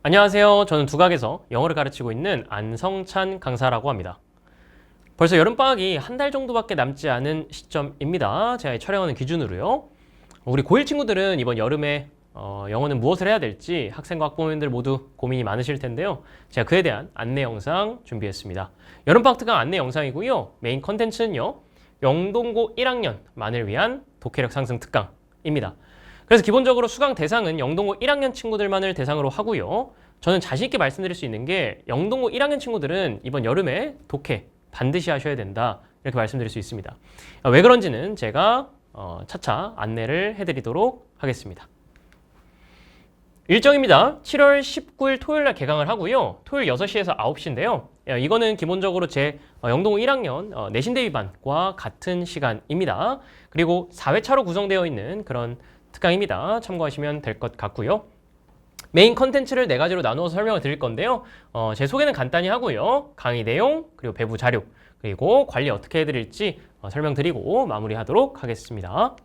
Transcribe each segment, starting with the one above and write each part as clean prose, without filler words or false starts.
안녕하세요. 저는 두각에서 영어를 가르치고 있는 안성찬 강사라고 합니다. 벌써 여름방학이 한 달 정도밖에 남지 않은 시점입니다. 제가 촬영하는 기준으로요. 우리 고1 친구들은 이번 여름에 영어는 무엇을 해야 될지 학생과 학부모님들 모두 고민이 많으실 텐데요. 제가 그에 대한 안내 영상 준비했습니다. 여름방학 특강 안내 영상이고요. 메인 컨텐츠는요. 영동고 1학년만을 위한 독해력 상승 특강입니다. 그래서 기본적으로 수강 대상은 영동고 1학년 친구들만을 대상으로 하고요. 저는 자신 있게 말씀드릴 수 있는 게 영동고 1학년 친구들은 이번 여름에 독해 반드시 하셔야 된다. 이렇게 말씀드릴 수 있습니다. 왜 그런지는 제가 차차 안내를 해드리도록 하겠습니다. 일정입니다. 7월 19일 토요일 날 개강을 하고요. 토요일 6시에서 9시인데요. 이거는 기본적으로 제 영동고 1학년 내신 대비반과 같은 시간입니다. 그리고 4회차로 구성되어 있는 그런 특강입니다. 참고하시면 될 것 같고요. 메인 컨텐츠를 4가지로 나누어서 설명을 드릴 건데요. 제 소개는 간단히 하고요. 강의 내용, 그리고 배부 자료, 그리고 관리 어떻게 해드릴지 설명드리고 마무리하도록 하겠습니다.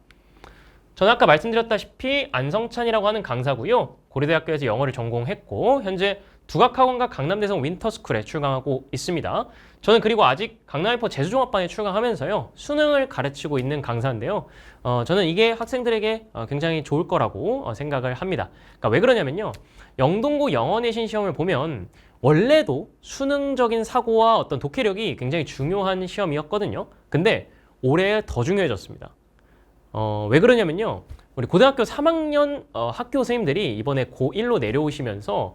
저는 아까 말씀드렸다시피 안성찬이라고 하는 강사고요. 고려대학교에서 영어를 전공했고 현재 두각학원과 강남대성 윈터스쿨에 출강하고 있습니다. 저는 그리고 아직 강남일보 재수종합반에 출강하면서요. 수능을 가르치고 있는 강사인데요. 저는 이게 학생들에게 굉장히 좋을 거라고 생각을 합니다. 그러니까 왜 그러냐면요. 영동고 영어 내신 시험을 보면 원래도 수능적인 사고와 어떤 독해력이 굉장히 중요한 시험이었거든요. 근데 올해 더 중요해졌습니다. 왜 그러냐면요. 우리 고등학교 3학년 학교 선생님들이 이번에 고1로 내려오시면서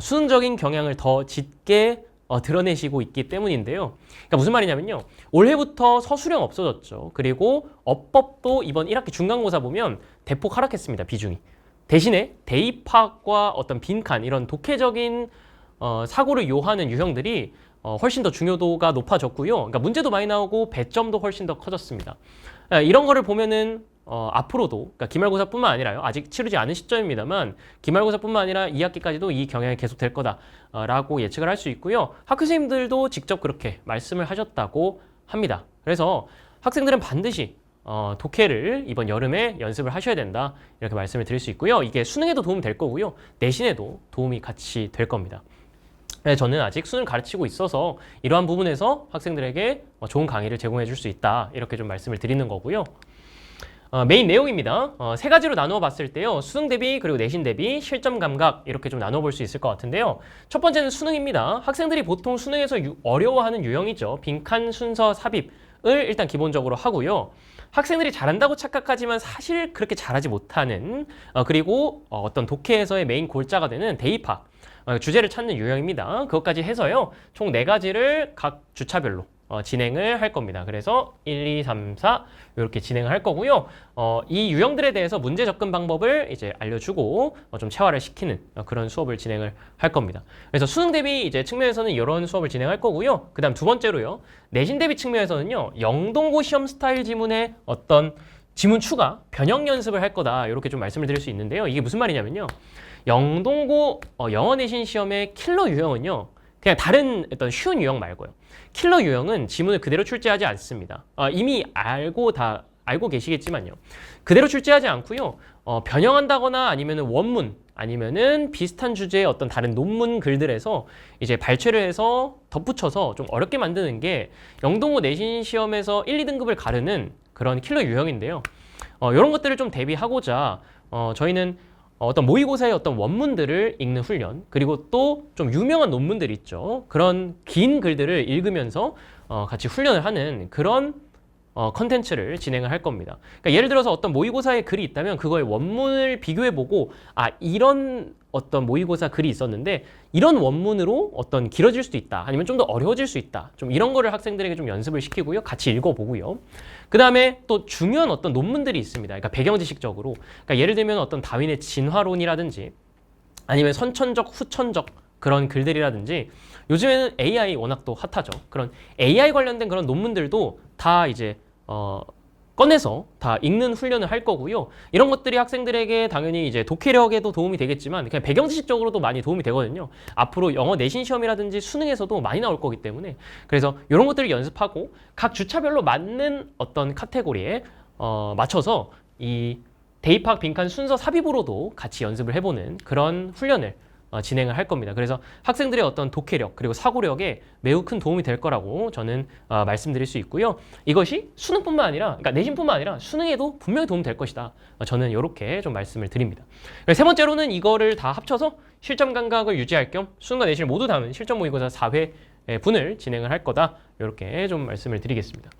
수능적인 경향을 더 짙게 드러내시고 있기 때문인데요. 그러니까 무슨 말이냐면요. 올해부터 서술형 없어졌죠. 그리고 어법도 이번 1학기 중간고사 보면 대폭 하락했습니다. 비중이. 대신에 대입학과 어떤 빈칸 이런 독해적인 사고를 요하는 유형들이 훨씬 더 중요도가 높아졌고요. 그러니까 문제도 많이 나오고 배점도 훨씬 더 커졌습니다. 이런 거를 보면은 앞으로도 그러니까 기말고사뿐만 아니라요. 아직 치르지 않은 시점입니다만 기말고사뿐만 아니라 2학기까지도 이 경향이 계속될 거다라고 예측을 할 수 있고요. 학교 선생님들도 직접 그렇게 말씀을 하셨다고 합니다. 그래서 학생들은 반드시 독해를 이번 여름에 연습을 하셔야 된다. 이렇게 말씀을 드릴 수 있고요. 이게 수능에도 도움이 될 거고요. 내신에도 도움이 같이 될 겁니다. 저는 아직 수능을 가르치고 있어서 이러한 부분에서 학생들에게 좋은 강의를 제공해 줄 수 있다. 이렇게 좀 말씀을 드리는 거고요. 메인 내용입니다. 3가지로 나누어 봤을 때요. 수능 대비 그리고 내신 대비 실점 감각 이렇게 좀 나눠 볼 수 있을 것 같은데요. 첫 번째는 수능입니다. 학생들이 보통 수능에서 어려워하는 유형이죠. 빈칸 순서 삽입을 일단 기본적으로 하고요. 학생들이 잘한다고 착각하지만 사실 그렇게 잘하지 못하는 그리고 어떤 독해에서의 메인 골자가 되는 대입학 주제를 찾는 유형입니다. 그것까지 해서요. 총 4가지를 각 주차별로 진행을 할 겁니다. 그래서 1, 2, 3, 4 이렇게 진행을 할 거고요. 이 유형들에 대해서 문제 접근 방법을 이제 알려주고 좀 체화를 시키는 그런 수업을 진행을 할 겁니다. 그래서 수능 대비 이제 측면에서는 이런 수업을 진행할 거고요. 그다음 두 번째로요. 내신 대비 측면에서는요. 영동고 시험 스타일 지문의 어떤 지문 추가, 변형 연습을 할 거다. 이렇게 좀 말씀을 드릴 수 있는데요. 이게 무슨 말이냐면요. 영동고 영어 내신 시험의 킬러 유형은요. 그냥 다른 어떤 쉬운 유형 말고요. 킬러 유형은 지문을 그대로 출제하지 않습니다. 이미 알고 계시겠지만요. 그대로 출제하지 않고요. 변형한다거나 아니면은 원문 아니면은 비슷한 주제의 어떤 다른 논문 글들에서 이제 발췌를 해서 덧붙여서 좀 어렵게 만드는 게 영동고 내신 시험에서 1, 2등급을 가르는 그런 킬러 유형인데요. 이런 것들을 좀 대비하고자 저희는 어떤 모의고사의 어떤 원문들을 읽는 훈련 그리고 또 좀 유명한 논문들 있죠. 그런 긴 글들을 읽으면서 같이 훈련을 하는 그런 컨텐츠를 진행을 할 겁니다. 그러니까 예를 들어서 어떤 모의고사의 글이 있다면 그거의 원문을 비교해보고 이런 어떤 모의고사 글이 있었는데 이런 원문으로 어떤 길어질 수도 있다. 아니면 좀 더 어려워질 수 있다. 좀 이런 거를 학생들에게 좀 연습을 시키고요. 같이 읽어보고요. 그 다음에 또 중요한 어떤 논문들이 있습니다. 그러니까 배경지식적으로. 그러니까 예를 들면 어떤 다윈의 진화론이라든지 아니면 선천적, 후천적 그런 글들이라든지 요즘에는 AI 워낙 또 핫하죠. 그런 AI 관련된 그런 논문들도 다 이제 꺼내서 다 읽는 훈련을 할 거고요. 이런 것들이 학생들에게 당연히 이제 독해력에도 도움이 되겠지만 그냥 배경지식적으로도 많이 도움이 되거든요. 앞으로 영어 내신 시험이라든지 수능에서도 많이 나올 거기 때문에 그래서 이런 것들을 연습하고 각 주차별로 맞는 어떤 카테고리에 맞춰서 이 대입학 빈칸 순서 삽입으로도 같이 연습을 해보는 그런 훈련을 진행을 할 겁니다. 그래서 학생들의 어떤 독해력 그리고 사고력에 매우 큰 도움이 될 거라고 저는 말씀드릴 수 있고요. 이것이 수능뿐만 아니라, 그러니까 내신뿐만 아니라 수능에도 분명히 도움 될 것이다. 저는 이렇게 좀 말씀을 드립니다. 세 번째로는 이거를 다 합쳐서 실점 감각을 유지할 겸 수능과 내신을 모두 담은 실전 모의고사 4회 분을 진행을 할 거다. 이렇게 좀 말씀을 드리겠습니다.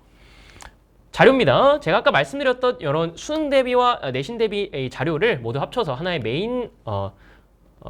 자료입니다. 제가 아까 말씀드렸던 이런 수능 대비와 내신 대비 자료를 모두 합쳐서 하나의 메인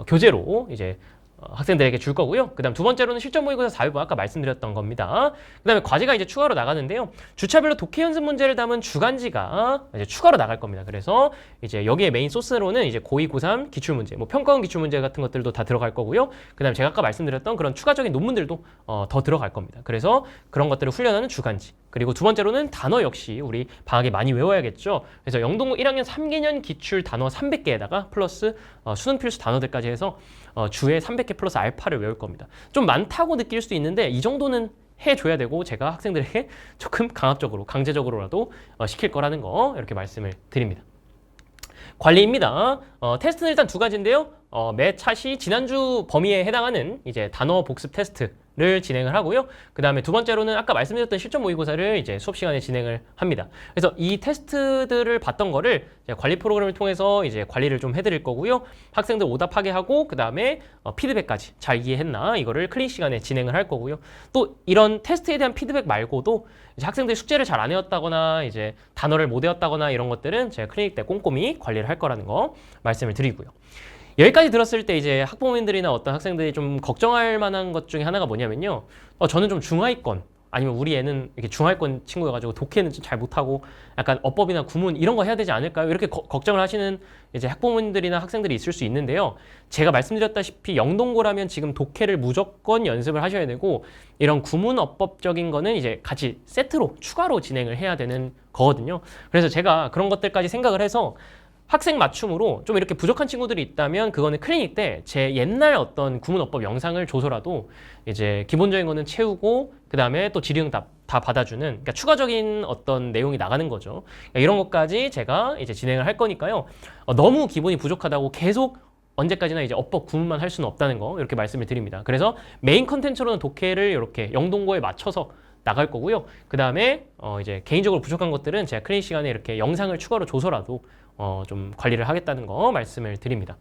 교재로 이제 학생들에게 줄 거고요. 그 다음 두 번째로는 실전 모의고사 4회분 아까 말씀드렸던 겁니다. 그 다음에 과제가 이제 추가로 나가는데요. 주차별로 독해 연습 문제를 담은 주간지가 이제 추가로 나갈 겁니다. 그래서 이제 여기에 메인 소스로는 이제 고2, 고3 기출문제, 뭐 평가원 기출문제 같은 것들도 다 들어갈 거고요. 그 다음에 제가 아까 말씀드렸던 그런 추가적인 논문들도 더 들어갈 겁니다. 그래서 그런 것들을 훈련하는 주간지. 그리고 두 번째로는 단어 역시 우리 방학에 많이 외워야겠죠. 그래서 영동고 1학년 3개년 기출 단어 300개에다가 플러스 수능 필수 단어들까지 해서 주에 300개 플러스 알파를 외울 겁니다. 좀 많다고 느낄 수 있는데 이 정도는 해줘야 되고 제가 학생들에게 조금 강압적으로 강제적으로라도 시킬 거라는 거 이렇게 말씀을 드립니다. 관리입니다. 테스트는 일단 두 가지인데요. 매 차시 지난주 범위에 해당하는 이제 단어 복습 테스트를 진행을 하고요. 그 다음에 두 번째로는 아까 말씀드렸던 실전 모의고사를 이제 수업 시간에 진행을 합니다. 그래서 이 테스트들을 봤던 거를 관리 프로그램을 통해서 이제 관리를 좀 해드릴 거고요. 학생들 오답하게 하고 그 다음에 피드백까지 잘 이해했나 이거를 클린 시간에 진행을 할 거고요. 또 이런 테스트에 대한 피드백 말고도 이제 학생들이 숙제를 잘 안 해왔다거나 이제 단어를 못 외웠다거나 이런 것들은 제가 클리닉 때 꼼꼼히 관리를 할 거라는 거 말씀을 드리고요. 여기까지 들었을 때 이제 학부모님들이나 어떤 학생들이 좀 걱정할 만한 것 중에 하나가 뭐냐면요. 저는 좀 중하위권 아니면 우리 애는 이렇게 중하위권 친구여가지고 독해는 좀 잘 못하고 약간 어법이나 구문 이런 거 해야 되지 않을까요? 이렇게 걱정을 하시는 이제 학부모님들이나 학생들이 있을 수 있는데요. 제가 말씀드렸다시피 영동고라면 지금 독해를 무조건 연습을 하셔야 되고 이런 구문 어법적인 거는 이제 같이 세트로 추가로 진행을 해야 되는 거거든요. 그래서 제가 그런 것들까지 생각을 해서 학생 맞춤으로 좀 이렇게 부족한 친구들이 있다면 그거는 클리닉 때 제 옛날 어떤 구문어법 영상을 줘서라도 이제 기본적인 거는 채우고 그 다음에 또 질의응답 다 받아주는 그러니까 추가적인 어떤 내용이 나가는 거죠. 그러니까 이런 것까지 제가 이제 진행을 할 거니까요. 너무 기본이 부족하다고 계속 언제까지나 이제 어법 구문만 할 수는 없다는 거 이렇게 말씀을 드립니다. 그래서 메인 컨텐츠로는 독해를 이렇게 영동고에 맞춰서 나갈 거고요. 그 다음에 이제 개인적으로 부족한 것들은 제가 클리닉 시간에 이렇게 영상을 추가로 줘서라도 좀 관리를 하겠다는 거 말씀을 드립니다.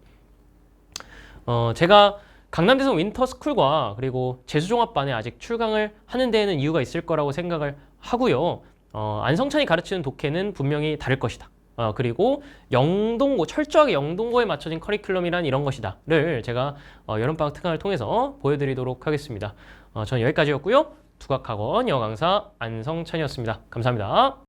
제가 강남대성 윈터스쿨과 그리고 재수종합반에 아직 출강을 하는 데에는 이유가 있을 거라고 생각을 하고요. 안성찬이 가르치는 독해는 분명히 다를 것이다. 그리고 영동고, 철저하게 영동고에 맞춰진 커리큘럼이란 이런 것이다를 제가 여름방학 특강을 통해서 보여드리도록 하겠습니다. 저는 여기까지였고요. 두각학원 영어 강사 안성찬이었습니다. 감사합니다.